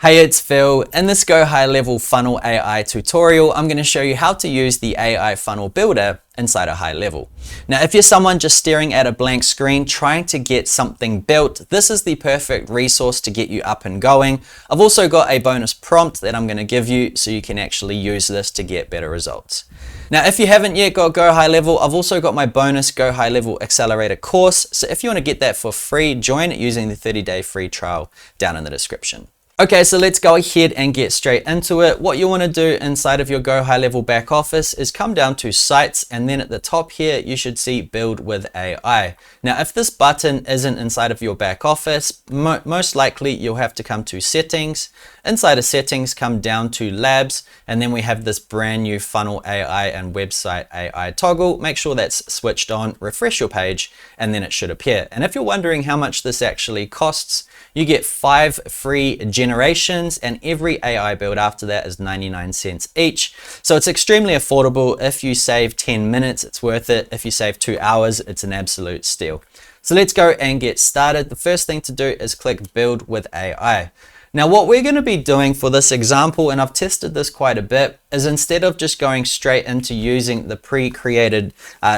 Hey, it's Phil. In this GoHighLevel Funnel AI tutorial, I'm going to show you how to use the AI funnel builder inside of HighLevel. Now, if you're someone just staring at a blank screen trying to get something built, this is the perfect resource to get you up and going. I've also got a bonus prompt that I'm going to give you so you can actually use this to get better results. Now, if you haven't yet got GoHighLevel, I've also got my bonus GoHighLevel Accelerator course. So if you want to get that for free, join using the 30-day free trial down in the description. Okay, so let's go ahead and get straight into it. What you want to do inside of your GoHighLevel back office is come down to Sites, and then at the top here, you should see Build with AI. Now, if this button isn't inside of your back office, most likely you'll have to come to Settings. Inside of Settings, come down to Labs, and then we have this brand new Funnel AI and Website AI toggle. Make sure that's switched on, refresh your page, and then it should appear. And if you're wondering how much this actually costs, you get 5 free generations, and every AI build after that is 99 cents each. So it's extremely affordable. If you save 10 minutes, it's worth it. If you save 2 hours, it's an absolute steal. So let's go and get started. The first thing to do is click Build with AI. Now, what we're going to be doing for this example, and I've tested this quite a bit, is instead of just going straight into using the pre-created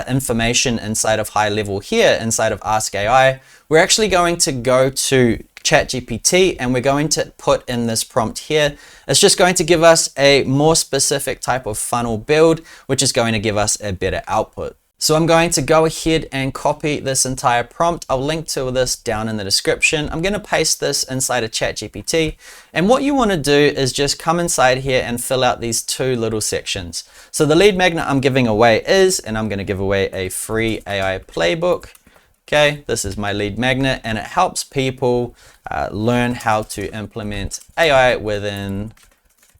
information inside of HighLevel here, inside of Ask AI, we're actually going to go to ChatGPT and we're going to put in this prompt here. It's just going to give us a more specific type of funnel build, which is going to give us a better output. So I'm going to go ahead and copy this entire prompt. I'll link to this down in the description. I'm going to paste this inside of ChatGPT. And what you want to do is just come inside here and fill out these 2 little sections. So the lead magnet I'm giving away is, and I'm going to give away a free AI playbook. Okay, this is my lead magnet, and it helps people learn how to implement AI within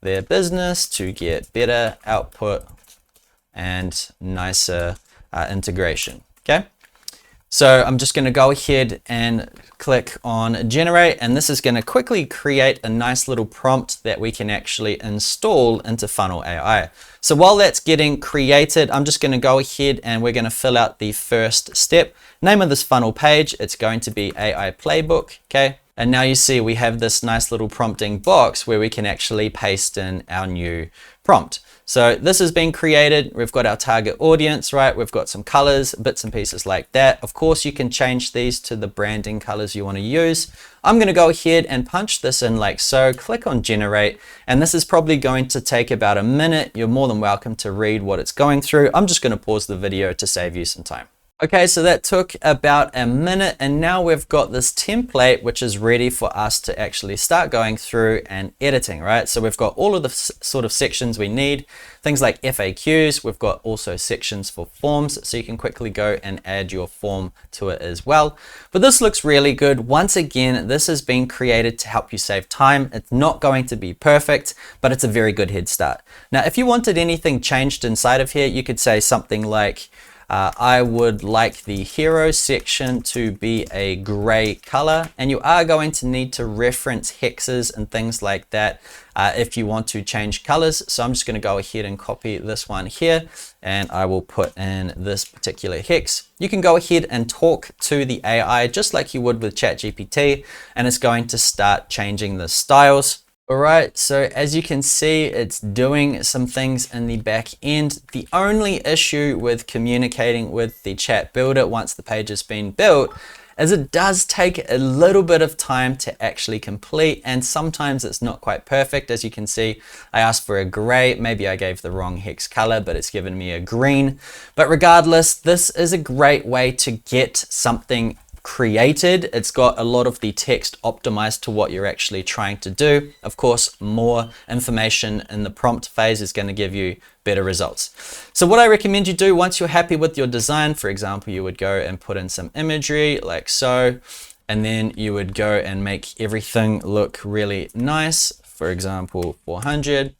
their business to get better output and nicer integration. Okay, so I'm just going to go ahead and click on generate, and this is going to quickly create a nice little prompt that we can actually install into Funnel AI. So while that's getting created, I'm just going to go ahead and we're going to fill out the first step. Name of this funnel page, it's going to be AI Playbook. Okay, and now you see we have this nice little prompting box where we can actually paste in our new prompt. So this has been created. We've got our target audience, right? We've got some colors, bits and pieces like that. Of course, you can change these to the branding colors you want to use. I'm going to go ahead and punch this in like so, click on generate, and this is probably going to take about a minute. You're more than welcome to read what it's going through. I'm just going to pause the video to save you some time. Okay, so that took about a minute, and now we've got this template which is ready for us to actually start going through and editing, right? So we've got all of the sort of sections we need, things like FAQs. We've got also sections for forms, so you can quickly go and add your form to it as well. But this looks really good. Once again, this has been created to help you save time. It's not going to be perfect, but it's a very good head start. Now, if you wanted anything changed inside of here, you could say something like, I would like the hero section to be a gray color, and you are going to need to reference hexes and things like that if you want to change colors. So I'm just going to go ahead and copy this one here, and I will put in this particular hex. You can go ahead and talk to the AI just like you would with ChatGPT, and it's going to start changing the styles. All right, so as you can see, it's doing some things in the back end. The only issue with communicating with the chat builder once the page has been built is it does take a little bit of time to actually complete, and sometimes it's not quite perfect. As you can see, I asked for a gray, maybe I gave the wrong hex color, but it's given me a green. But regardless, this is a great way to get something created. It's got a lot of the text optimized to what you're actually trying to do. Of course, more information in the prompt phase is going to give you better results. So what I recommend you do once you're happy with your design, for example, you would go and put in some imagery like so, and then you would go and make everything look really nice. For example, 400.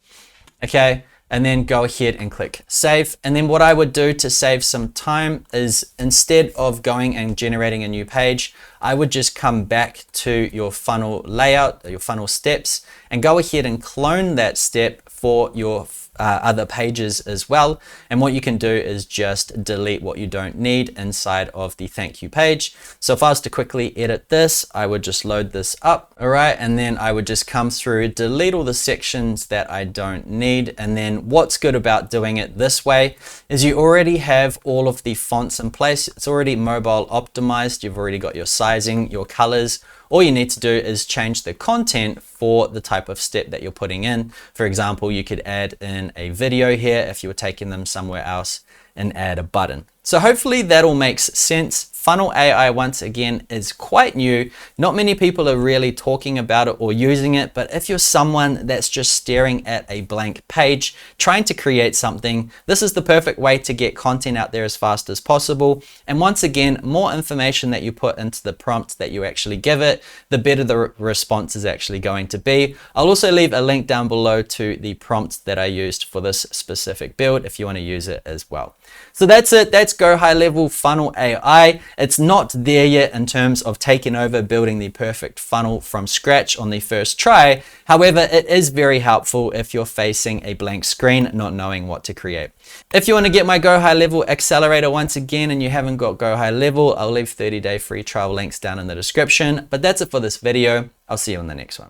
Okay. And then go ahead and click save. And then what I would do to save some time is, instead of going and generating a new page, I would just come back to your funnel layout, your funnel steps, and go ahead and clone that step for your other pages as well. And what you can do is just delete what you don't need inside of the thank you page. So if I was to quickly edit this, I would just load this up, all right? And then I would just come through, delete all the sections that I don't need. And then what's good about doing it this way is you already have all of the fonts in place. It's already mobile optimized. You've already got your sizing, your colors. All you need to do is change the content for the type of step that you're putting in. For example, you could add in a video here if you were taking them somewhere else and add a button. So hopefully that all makes sense. Funnel AI, once again, is quite new. Not many people are really talking about it or using it, but if you're someone that's just staring at a blank page, trying to create something, this is the perfect way to get content out there as fast as possible. And once again, more information that you put into the prompt that you actually give it, the better the response is actually going to be. I'll also leave a link down below to the prompt that I used for this specific build if you want to use it as well. So that's it. That's GoHighLevel Funnel AI. It's not there yet in terms of taking over building the perfect funnel from scratch on the first try. However, it is very helpful if you're facing a blank screen, not knowing what to create. If you want to get my GoHighLevel accelerator once again and you haven't got GoHighLevel, I'll leave 30-day free trial links down in the description. But that's it for this video. I'll see you in the next one.